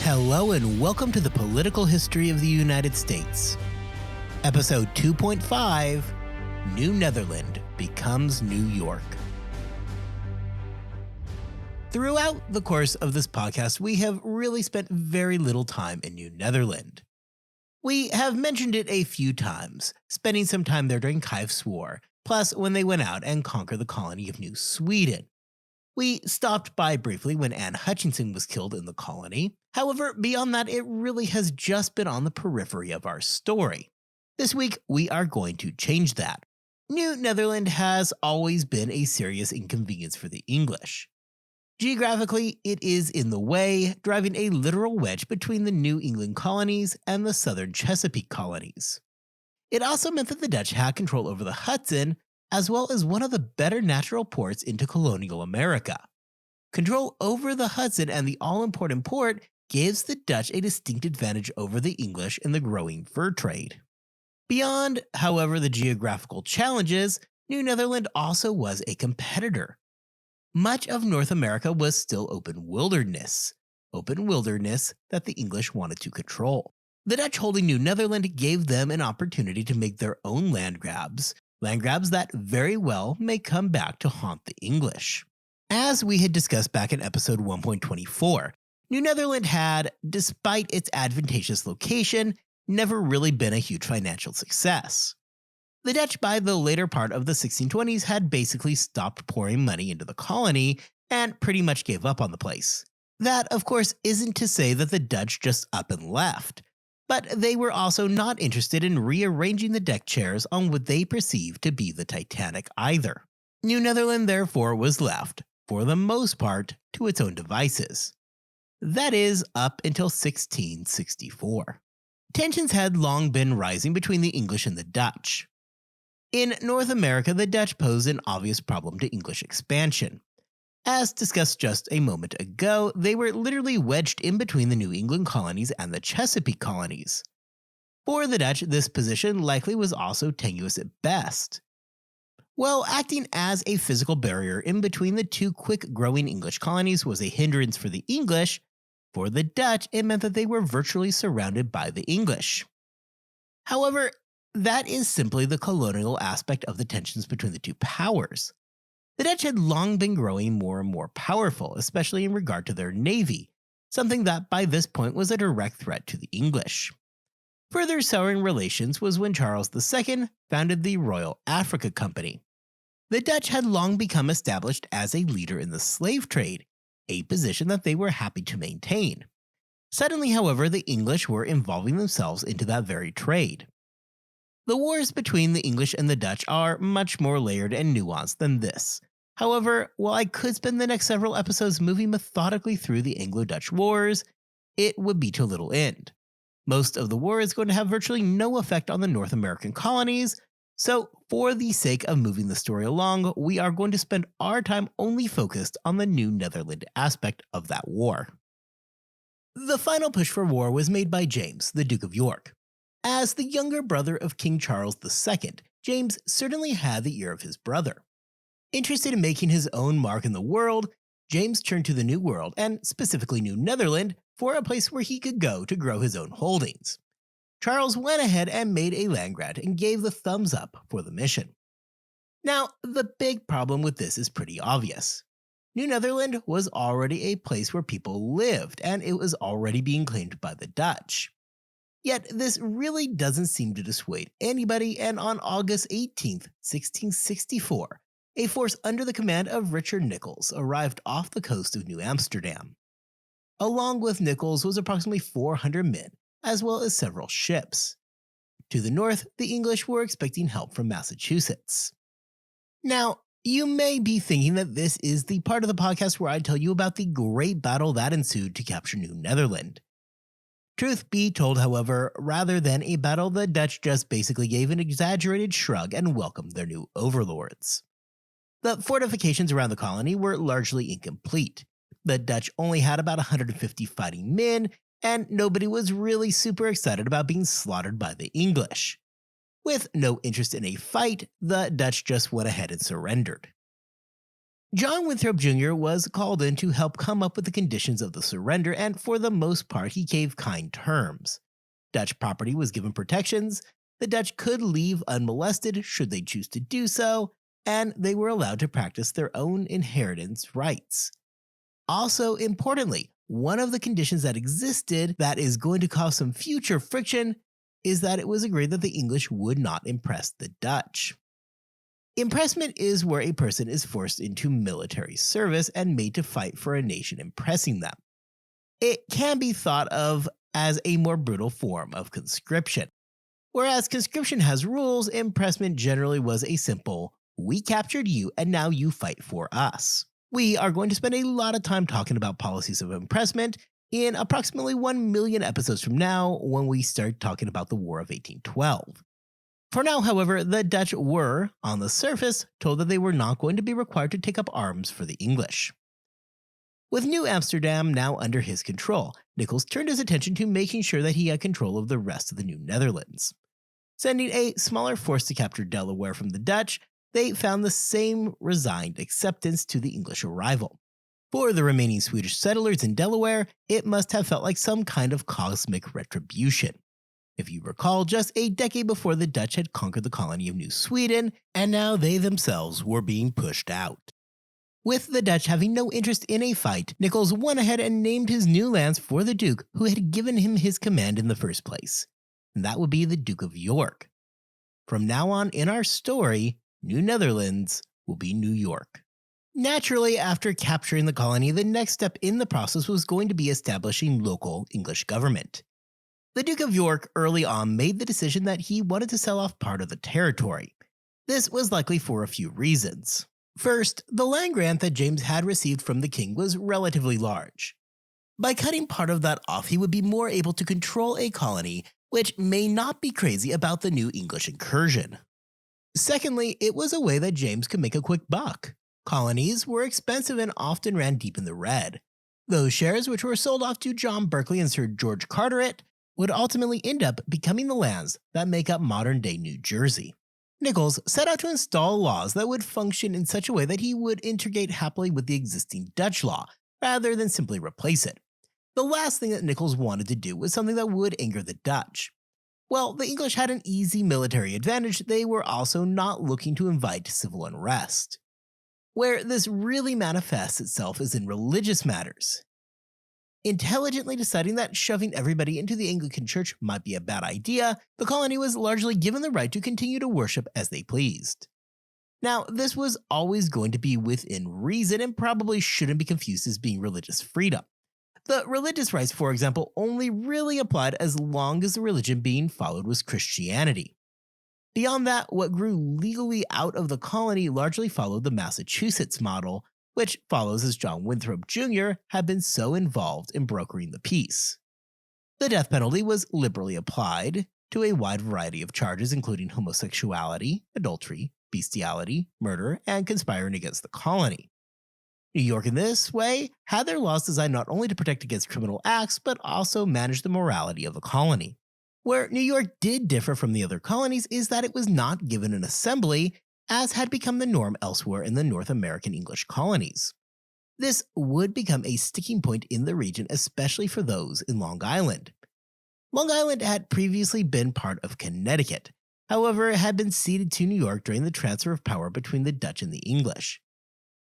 Hello and welcome to the Political History of the United States. Episode 2.5, New Netherland becomes New York. Throughout the course of this podcast, we have really spent very little time in New Netherland. We have mentioned it a few times, spending some time there during Kife's War, plus when they went out and conquered the colony of New Sweden. We stopped by briefly when Anne Hutchinson was killed in the colony. However, beyond that, it really has just been on the periphery of our story. This week, we are going to change that. New Netherland has always been a serious inconvenience for the English. Geographically, it is in the way, driving a literal wedge between the New England colonies and the southern Chesapeake colonies. It also meant that the Dutch had control over the Hudson, as well as one of the better natural ports into colonial America. Control over the Hudson and the all-important port gives the Dutch a distinct advantage over the English in the growing fur trade. Beyond, however, the geographical challenges, New Netherland also was a competitor. Much of North America was still open wilderness that the English wanted to control. The Dutch holding New Netherland gave them an opportunity to make their own land grabs that very well may come back to haunt the English. As we had discussed back in episode 1.24, New Netherland had, despite its advantageous location, never really been a huge financial success. The Dutch by the later part of the 1620s had basically stopped pouring money into the colony and pretty much gave up on the place. That, of course, isn't to say that the Dutch just up and left. But they were also not interested in rearranging the deck chairs on what they perceived to be the Titanic either. New Netherland therefore was left, for the most part, to its own devices. That is, up until 1664. Tensions had long been rising between the English and the Dutch. In North America, the Dutch posed an obvious problem to English expansion. As discussed just a moment ago, they were literally wedged in between the New England colonies and the Chesapeake colonies. For the Dutch, this position likely was also tenuous at best. While acting as a physical barrier in between the two quick-growing English colonies was a hindrance for the English, for the Dutch it meant that they were virtually surrounded by the English. However, that is simply the colonial aspect of the tensions between the two powers. The Dutch had long been growing more and more powerful, especially in regard to their navy, something that by this point was a direct threat to the English. Further souring relations was when Charles II founded the Royal Africa Company. The Dutch had long become established as a leader in the slave trade, a position that they were happy to maintain. Suddenly, however, the English were involving themselves into that very trade. The wars between the English and the Dutch are much more layered and nuanced than this. However, while I could spend the next several episodes moving methodically through the Anglo-Dutch Wars, it would be to little end. Most of the war is going to have virtually no effect on the North American colonies, so for the sake of moving the story along, we are going to spend our time only focused on the New Netherland aspect of that war. The final push for war was made by James, the Duke of York. As the younger brother of King Charles II, James certainly had the ear of his brother. Interested in making his own mark in the world, James turned to the New World, and specifically New Netherland, for a place where he could go to grow his own holdings. Charles went ahead and made a land grant and gave the thumbs up for the mission. Now, the big problem with this is pretty obvious. New Netherland was already a place where people lived, and it was already being claimed by the Dutch. Yet this really doesn't seem to dissuade anybody, and on August 18, 1664, a force under the command of Richard Nicolls arrived off the coast of New Amsterdam. Along with Nicolls was approximately 400 men, as well as several ships. To the north, the English were expecting help from Massachusetts. Now, you may be thinking that this is the part of the podcast where I tell you about the great battle that ensued to capture New Netherland. Truth be told, however, rather than a battle, the Dutch just basically gave an exaggerated shrug and welcomed their new overlords. The fortifications around the colony were largely incomplete. The Dutch only had about 150 fighting men, and nobody was really super excited about being slaughtered by the English. With no interest in a fight, the Dutch just went ahead and surrendered. John Winthrop Jr. was called in to help come up with the conditions of the surrender, and for the most part, he gave kind terms. Dutch property was given protections, the Dutch could leave unmolested should they choose to do so, and they were allowed to practice their own inheritance rights. Also, importantly, one of the conditions that existed that is going to cause some future friction is that it was agreed that the English would not impress the Dutch. Impressment is where a person is forced into military service and made to fight for a nation impressing them. It can be thought of as a more brutal form of conscription. Whereas conscription has rules, impressment generally was a simple, "We captured you and now you fight for us." We are going to spend a lot of time talking about policies of impressment in approximately 1 million episodes from now when we start talking about the War of 1812. For now, however, the Dutch were, on the surface, told that they were not going to be required to take up arms for the English. With New Amsterdam now under his control, Nichols turned his attention to making sure that he had control of the rest of the New Netherlands. Sending a smaller force to capture Delaware from the Dutch, they found the same resigned acceptance to the English arrival. For the remaining Swedish settlers in Delaware, it must have felt like some kind of cosmic retribution. If you recall, just a decade before the Dutch had conquered the colony of New Sweden, and now they themselves were being pushed out. With the Dutch having no interest in a fight, Nichols went ahead and named his new lands for the Duke who had given him his command in the first place. And that would be the Duke of York. From now on in our story, New Netherlands will be New York. Naturally, after capturing the colony, the next step in the process was going to be establishing local English government. The Duke of York early on made the decision that he wanted to sell off part of the territory. This was likely for a few reasons. First, the land grant that James had received from the king was relatively large. By cutting part of that off, he would be more able to control a colony, which may not be crazy about the new English incursion. Secondly, it was a way that James could make a quick buck. Colonies were expensive and often ran deep in the red. Those shares, which were sold off to John Berkeley and Sir George Carteret, would ultimately end up becoming the lands that make up modern-day New Jersey. Nichols set out to install laws that would function in such a way that he would integrate happily with the existing Dutch law, rather than simply replace it. The last thing that Nichols wanted to do was something that would anger the Dutch. While the English had an easy military advantage, they were also not looking to invite civil unrest. Where this really manifests itself is in religious matters. Intelligently deciding that shoving everybody into the Anglican Church might be a bad idea, the colony was largely given the right to continue to worship as they pleased. Now, this was always going to be within reason and probably shouldn't be confused as being religious freedom. The religious rights, for example, only really applied as long as the religion being followed was Christianity. Beyond that, what grew legally out of the colony largely followed the Massachusetts model, which follows as John Winthrop Jr. had been so involved in brokering the peace. The death penalty was liberally applied to a wide variety of charges including homosexuality, adultery, bestiality, murder, and conspiring against the colony. New York in this way had their laws designed not only to protect against criminal acts but also manage the morality of the colony. Where New York did differ from the other colonies is that it was not given an assembly, as had become the norm elsewhere in the North American English colonies. This would become a sticking point in the region, especially for those in Long Island. Long Island had previously been part of Connecticut, however, it had been ceded to New York during the transfer of power between the Dutch and the English.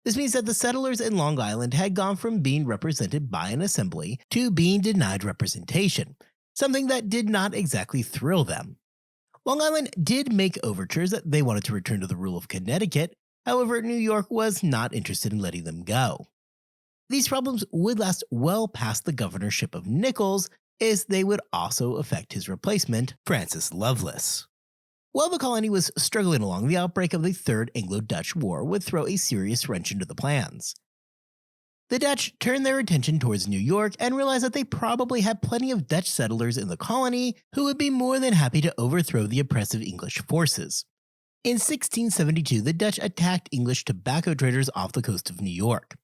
This means that the settlers in Long Island had gone from being represented by an assembly to being denied representation, something that did not exactly thrill them. Long Island did make overtures that they wanted to return to the rule of Connecticut, however, New York was not interested in letting them go. These problems would last well past the governorship of Nichols, as they would also affect his replacement, Francis Lovelace. While the colony was struggling along, the outbreak of the Third Anglo-Dutch War would throw a serious wrench into the plans. The Dutch turned their attention towards New York and realized that they probably had plenty of Dutch settlers in the colony who would be more than happy to overthrow the oppressive English forces. In 1672, the Dutch attacked English tobacco traders off the coast of New York.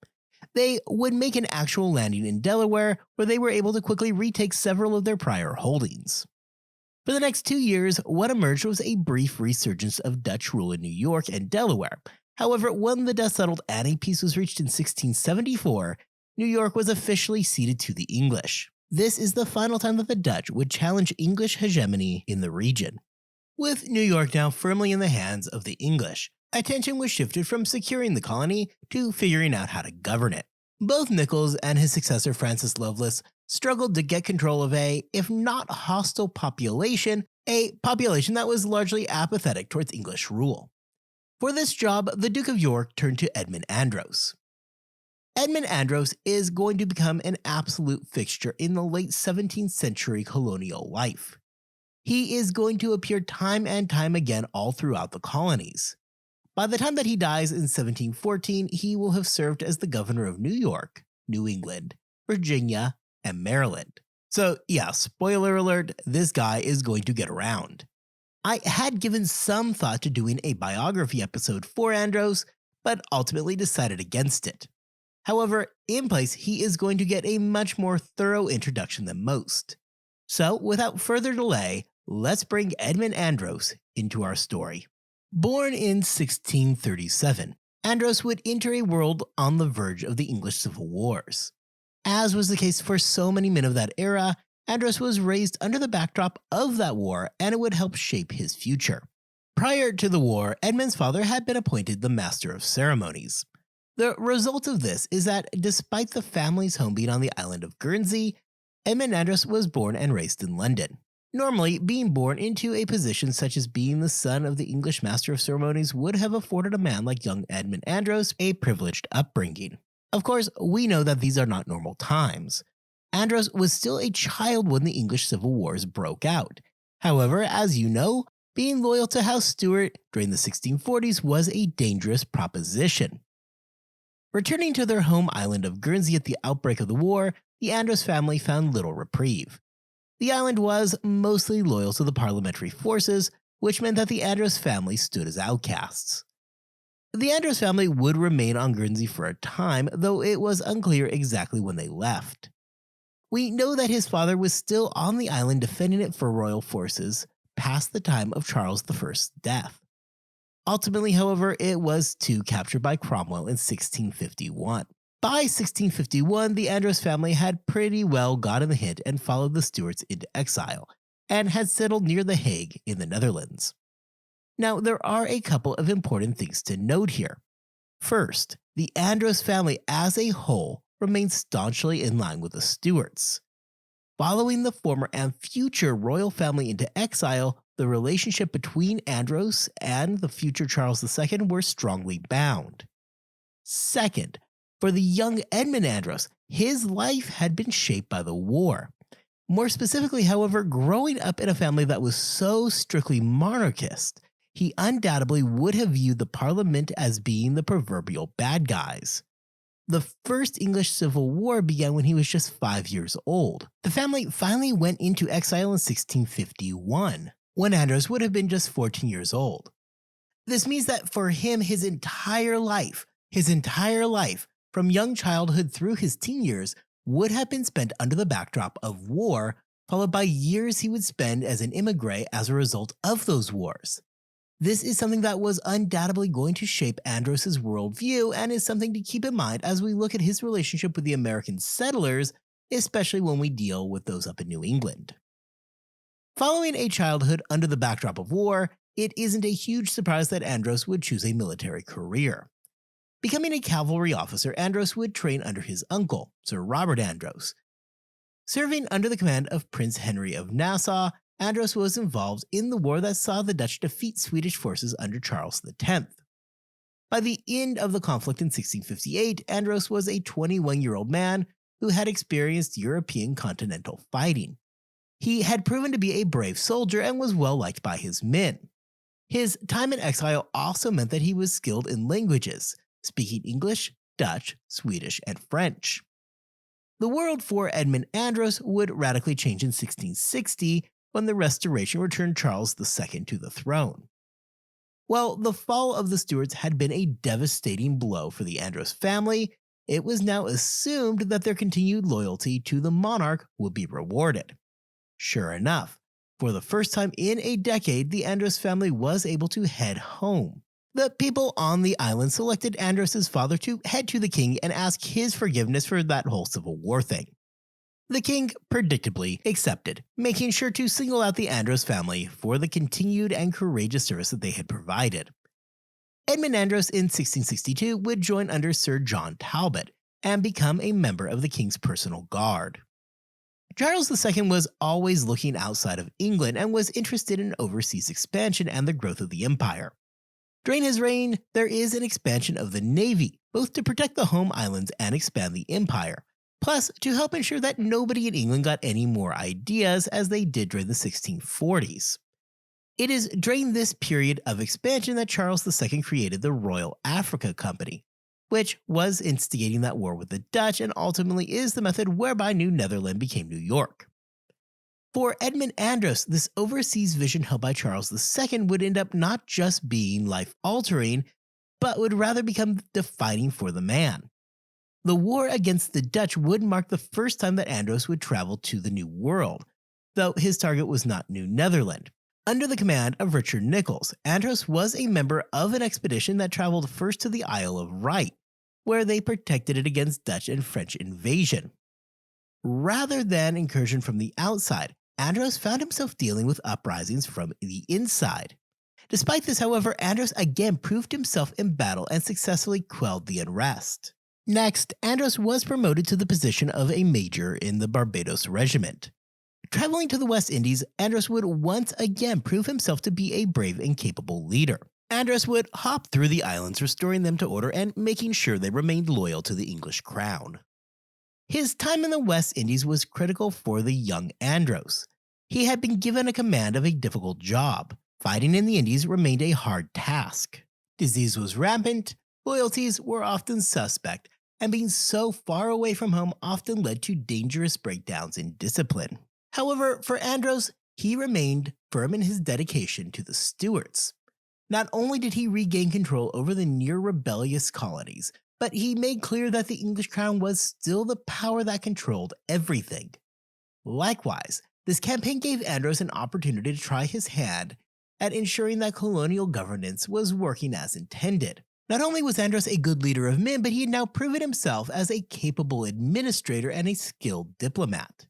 They would make an actual landing in Delaware, where they were able to quickly retake several of their prior holdings. For the next 2 years, what emerged was a brief resurgence of Dutch rule in New York and Delaware, However, when the dust settled and a peace was reached in 1674, New York was officially ceded to the English. This is the final time that the Dutch would challenge English hegemony in the region. With New York now firmly in the hands of the English, attention was shifted from securing the colony to figuring out how to govern it. Both Nichols and his successor Francis Lovelace struggled to get control of if not hostile population, a population that was largely apathetic towards English rule. For this job, the Duke of York turned to Edmund Andros. Edmund Andros is going to become an absolute fixture in the late 17th century colonial life. He is going to appear time and time again all throughout the colonies. By the time that he dies in 1714, he will have served as the governor of New York, New England, Virginia, and Maryland. So yeah, spoiler alert, this guy is going to get around. I had given some thought to doing a biography episode for Andros, but ultimately decided against it. However, in place, he is going to get a much more thorough introduction than most. So without further delay, let's bring Edmund Andros into our story. Born in 1637, Andros would enter a world on the verge of the English Civil Wars. As was the case for so many men of that era, Andros was raised under the backdrop of that war, and it would help shape his future. Prior to the war, Edmund's father had been appointed the Master of Ceremonies. The result of this is that despite the family's home being on the island of Guernsey, Edmund Andros was born and raised in London. Normally, being born into a position such as being the son of the English Master of Ceremonies would have afforded a man like young Edmund Andros a privileged upbringing. Of course, we know that these are not normal times. Andros was still a child when the English Civil Wars broke out. However, as you know, being loyal to House Stuart during the 1640s was a dangerous proposition. Returning to their home island of Guernsey at the outbreak of the war, the Andros family found little reprieve. The island was mostly loyal to the parliamentary forces, which meant that the Andros family stood as outcasts. The Andros family would remain on Guernsey for a time, though it was unclear exactly when they left. We know that his father was still on the island defending it for royal forces past the time of Charles I's death. Ultimately, however, it was too captured by Cromwell in 1651. By 1651, the Andros family had pretty well gotten the hint and followed the Stuarts into exile, and had settled near The Hague in the Netherlands. Now, there are a couple of important things to note here. First, the Andros family as a whole remained staunchly in line with the Stuarts. Following the former and future royal family into exile, the relationship between Andros and the future Charles II were strongly bound. Second, for the young Edmund Andros, his life had been shaped by the war. More specifically, however, growing up in a family that was so strictly monarchist, he undoubtedly would have viewed the Parliament as being the proverbial bad guys. The First English Civil War began when he was just 5 years old. The family finally went into exile in 1651, when Andros would have been just 14 years old. This means that for him, his entire life, from young childhood through his teen years, would have been spent under the backdrop of war, followed by years he would spend as an immigrant as a result of those wars. This is something that was undoubtedly going to shape Andros' worldview and is something to keep in mind as we look at his relationship with the American settlers, especially when we deal with those up in New England. Following a childhood under the backdrop of war, it isn't a huge surprise that Andros would choose a military career. Becoming a cavalry officer, Andros would train under his uncle, Sir Robert Andros. Serving under the command of Prince Henry of Nassau, Andros was involved in the war that saw the Dutch defeat Swedish forces under Charles X. By the end of the conflict in 1658, Andros was a 21-year-old man who had experienced European continental fighting. He had proven to be a brave soldier and was well liked by his men. His time in exile also meant that he was skilled in languages, speaking English, Dutch, Swedish, and French. The world for Edmund Andros would radically change in 1660 when the Restoration returned Charles II to the throne. While the fall of the Stuarts had been a devastating blow for the Andros family, it was now assumed that their continued loyalty to the monarch would be rewarded. Sure enough, for the first time in a decade, the Andros family was able to head home. The people on the island selected Andros' father to head to the king and ask his forgiveness for that whole Civil War thing. The king predictably accepted, making sure to single out the Andros family for the continued and courageous service that they had provided. Edmund Andros in 1662 would join under Sir John Talbot and become a member of the king's personal guard. Charles II was always looking outside of England and was interested in overseas expansion and the growth of the empire. During his reign, there is an expansion of the navy, both to protect the home islands and expand the empire, plus to help ensure that nobody in England got any more ideas as they did during the 1640s. It is during this period of expansion that Charles II created the Royal Africa Company, which was instigating that war with the Dutch and ultimately is the method whereby New Netherland became New York. For Edmund Andros, this overseas vision held by Charles II would end up not just being life-altering, but would rather become defining for the man. The war against the Dutch would mark the first time that Andros would travel to the New World, though his target was not New Netherland. Under the command of Richard Nichols, Andros was a member of an expedition that traveled first to the Isle of Wight, where they protected it against Dutch and French invasion. Rather than incursion from the outside, Andros found himself dealing with uprisings from the inside. Despite this, however, Andros again proved himself in battle and successfully quelled the unrest. Next, Andros was promoted to the position of a major in the Barbados Regiment. Traveling to the West Indies, Andros would once again prove himself to be a brave and capable leader. Andros would hop through the islands, restoring them to order and making sure they remained loyal to the English crown. His time in the West Indies was critical for the young Andros. He had been given a command of a difficult job. Fighting in the Indies remained a hard task. Disease was rampant, loyalties were often suspect, and being so far away from home often led to dangerous breakdowns in discipline. However, for Andros, he remained firm in his dedication to the Stuarts. Not only did he regain control over the near-rebellious colonies, but he made clear that the English crown was still the power that controlled everything. Likewise, this campaign gave Andros an opportunity to try his hand at ensuring that colonial governance was working as intended. Not only was Andros a good leader of men, but he had now proven himself as a capable administrator and a skilled diplomat.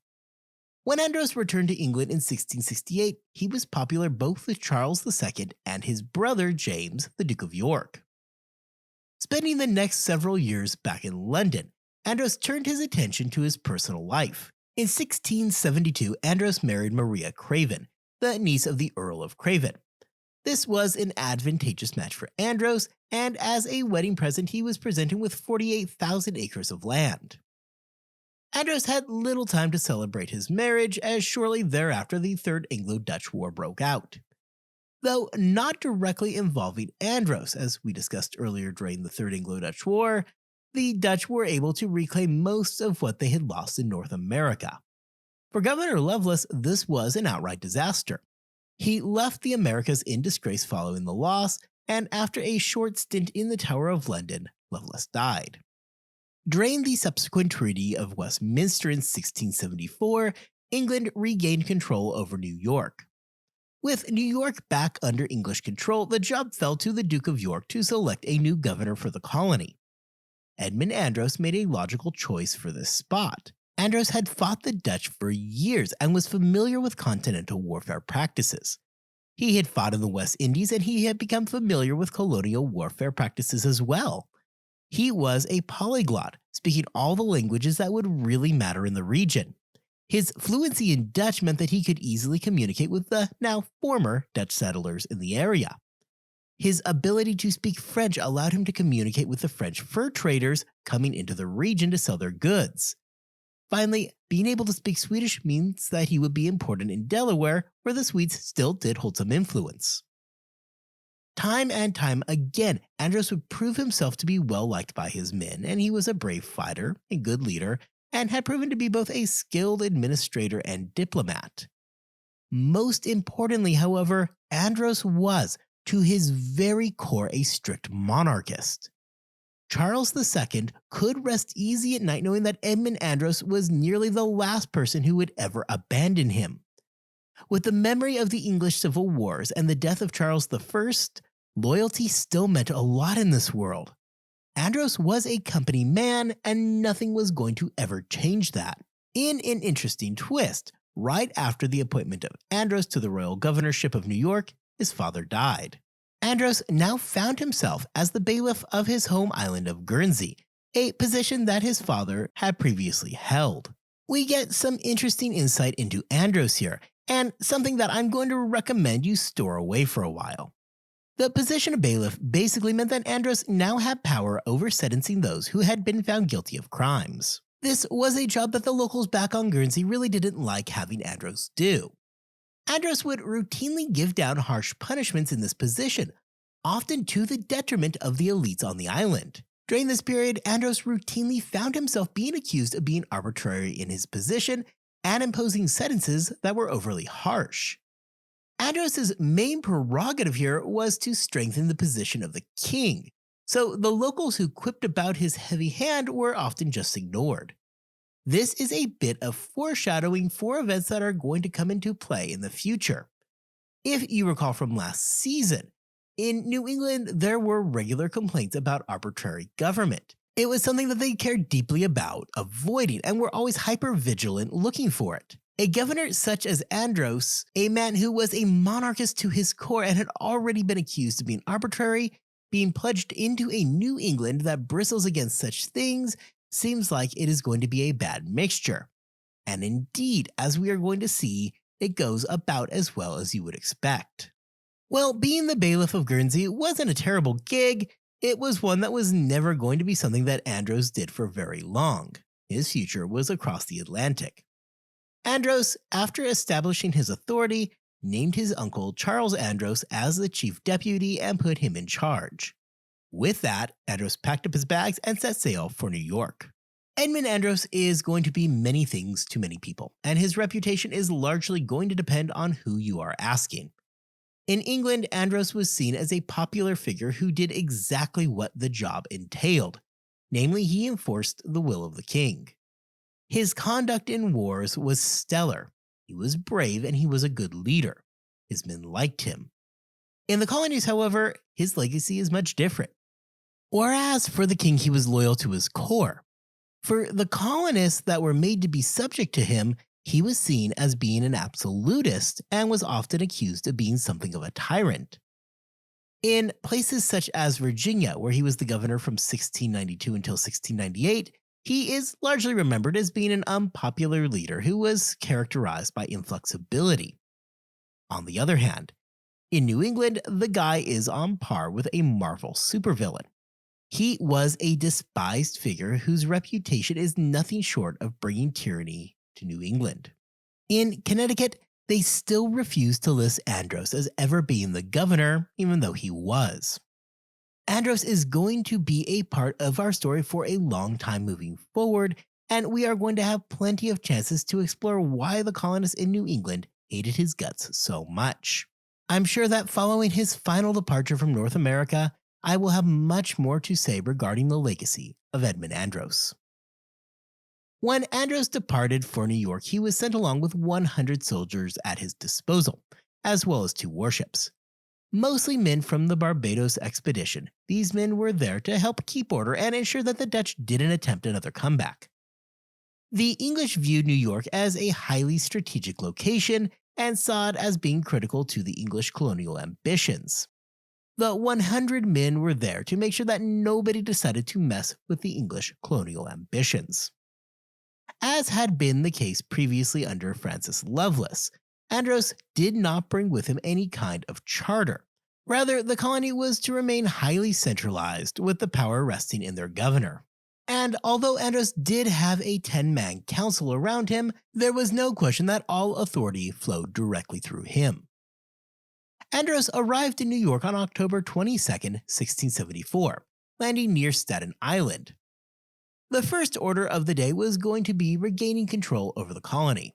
When Andros returned to England in 1668, he was popular both with Charles II and his brother James, the Duke of York. Spending the next several years back in London, Andros turned his attention to his personal life. In 1672, Andros married Maria Craven, the niece of the Earl of Craven. This was an advantageous match for Andros, and as a wedding present he was presented with 48,000 acres of land. Andros had little time to celebrate his marriage, as shortly thereafter the Third Anglo-Dutch War broke out. Though not directly involving Andros, as we discussed earlier during the Third Anglo-Dutch War, the Dutch were able to reclaim most of what they had lost in North America. For Governor Lovelace, this was an outright disaster. He left the Americas in disgrace following the loss, and after a short stint in the Tower of London, Lovelace died. During the subsequent Treaty of Westminster in 1674, England regained control over New York. With New York back under English control, the job fell to the Duke of York to select a new governor for the colony. Edmund Andros made a logical choice for this spot. Andros had fought the Dutch for years and was familiar with continental warfare practices. He had fought in the West Indies and he had become familiar with colonial warfare practices as well. He was a polyglot, speaking all the languages that would really matter in the region. His fluency in Dutch meant that he could easily communicate with the now former Dutch settlers in the area. His ability to speak French allowed him to communicate with the French fur traders coming into the region to sell their goods. Finally, being able to speak Swedish means that he would be important in Delaware, where the Swedes still did hold some influence. Time and time again, Andros would prove himself to be well liked by his men, and he was a brave fighter, a good leader, and had proven to be both a skilled administrator and diplomat. Most importantly, however, Andros was, to his very core, a strict monarchist. Charles II could rest easy at night knowing that Edmund Andros was nearly the last person who would ever abandon him. With the memory of the English Civil Wars and the death of Charles I, Loyalty still meant a lot in this world. Andros was a company man, and nothing was going to ever change that. In an interesting twist, right after the appointment of Andros to the royal governorship of New York, his father died. Andros now found himself as the bailiff of his home island of Guernsey, a position that his father had previously held. We get some interesting insight into Andros here, and something that I'm going to recommend you store away for a while. The position of bailiff basically meant that Andros now had power over sentencing those who had been found guilty of crimes. This was a job that the locals back on Guernsey really didn't like having Andros do. Andros would routinely give down harsh punishments in this position, often to the detriment of the elites on the island. During this period, Andros routinely found himself being accused of being arbitrary in his position and imposing sentences that were overly harsh. Andros' main prerogative here was to strengthen the position of the king, so the locals who quipped about his heavy hand were often just ignored. This is a bit of foreshadowing for events that are going to come into play in the future. If you recall from last season, in New England there were regular complaints about arbitrary government. It was something that they cared deeply about avoiding and were always hyper-vigilant looking for it. A governor such as Andros, a man who was a monarchist to his core and had already been accused of being arbitrary, being plunged into a New England that bristles against such things, seems like it is going to be a bad mixture. And indeed, as we are going to see, it goes about as well as you would expect. Well, being the bailiff of Guernsey wasn't a terrible gig. It was one that was never going to be something that Andros did for very long. His future was across the Atlantic. Andros, after establishing his authority, named his uncle Charles Andros as the chief deputy and put him in charge. With that, Andros packed up his bags and set sail for New York. Edmund Andros is going to be many things to many people, and his reputation is largely going to depend on who you are asking. In England, Andros was seen as a popular figure who did exactly what the job entailed, namely he enforced the will of the king. His conduct in wars was stellar. He was brave and he was a good leader. His men liked him. In the colonies, however, his legacy is much different. Whereas for the king he was loyal to his core. For the colonists that were made to be subject to him, he was seen as being an absolutist and was often accused of being something of a tyrant. In places such as Virginia, where he was the governor from 1692 until 1698, he is largely remembered as being an unpopular leader who was characterized by inflexibility. On the other hand, in New England, the guy is on par with a Marvel supervillain. He was a despised figure whose reputation is nothing short of bringing tyranny to New England. In Connecticut, they still refuse to list Andros as ever being the governor, even though he was. Andros is going to be a part of our story for a long time moving forward, and we are going to have plenty of chances to explore why the colonists in New England hated his guts so much. I'm sure that following his final departure from North America, I will have much more to say regarding the legacy of Edmund Andros. When Andros departed for New York, he was sent along with 100 soldiers at his disposal, as well as 2 warships. Mostly men from the Barbados expedition, these men were there to help keep order and ensure that the Dutch didn't attempt another comeback. The English viewed New York as a highly strategic location and saw it as being critical to the English colonial ambitions. The 100 men were there to make sure that nobody decided to mess with the English colonial ambitions. As had been the case previously under Francis Lovelace, Andros did not bring with him any kind of charter. Rather, the colony was to remain highly centralized, with the power resting in their governor. And although Andros did have a 10-man council around him, there was no question that all authority flowed directly through him. Andros arrived in New York on October 22, 1674, landing near Staten Island. The first order of the day was going to be regaining control over the colony.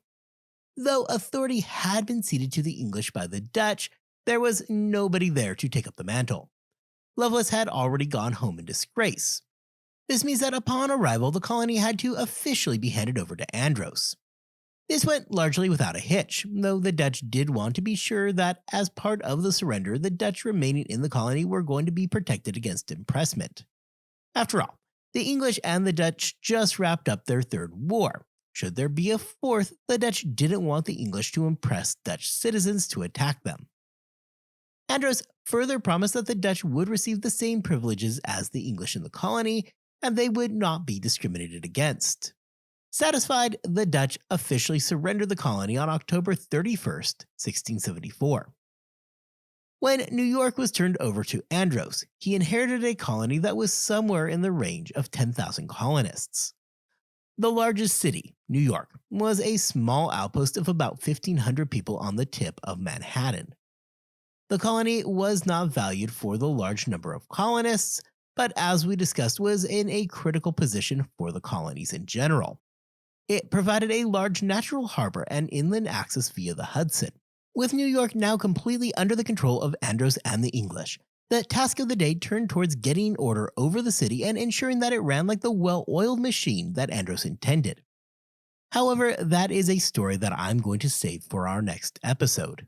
Though authority had been ceded to the English by the Dutch, there was nobody there to take up the mantle. Lovelace had already gone home in disgrace. This means that upon arrival, the colony had to officially be handed over to Andros. This went largely without a hitch, though the Dutch did want to be sure that as part of the surrender, the Dutch remaining in the colony were going to be protected against impressment. After all, the English and the Dutch just wrapped up their third war. Should there be a fourth, the Dutch didn't want the English to impress Dutch citizens to attack them. Andros further promised that the Dutch would receive the same privileges as the English in the colony, and they would not be discriminated against. Satisfied, the Dutch officially surrendered the colony on October 31st, 1674. When New York was turned over to Andros, he inherited a colony that was somewhere in the range of 10,000 colonists. The largest city, New York, was a small outpost of about 1,500 people on the tip of Manhattan. The colony was not valued for the large number of colonists, but as we discussed, was in a critical position for the colonies in general. It provided a large natural harbor and inland access via the Hudson. With New York now completely under the control of Andros and the English, the task of the day turned towards getting order over the city and ensuring that it ran like the well-oiled machine that Andros intended. However, that is a story that I'm going to save for our next episode.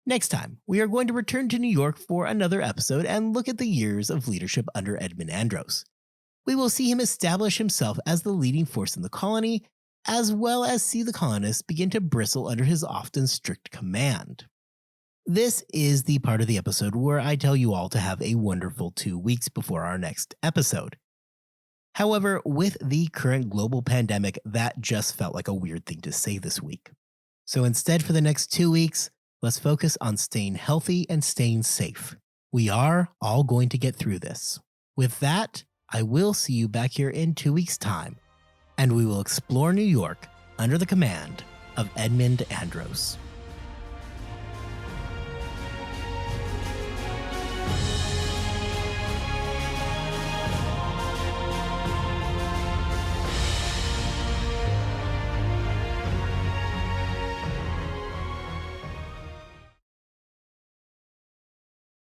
Next time, we are going to return to New York for another episode and look at the years of leadership under Edmund Andros. We will see him establish himself as the leading force in the colony, as well as see the colonists begin to bristle under his often strict command. This is the part of the episode where I tell you all to have a wonderful 2 weeks before our next episode. However, with the current global pandemic, that just felt like a weird thing to say this week. So instead, for the next 2 weeks, let's focus on staying healthy and staying safe. We are all going to get through this. With that, I will see you back here in 2 weeks' time, and we will explore New York under the command of Edmund Andros.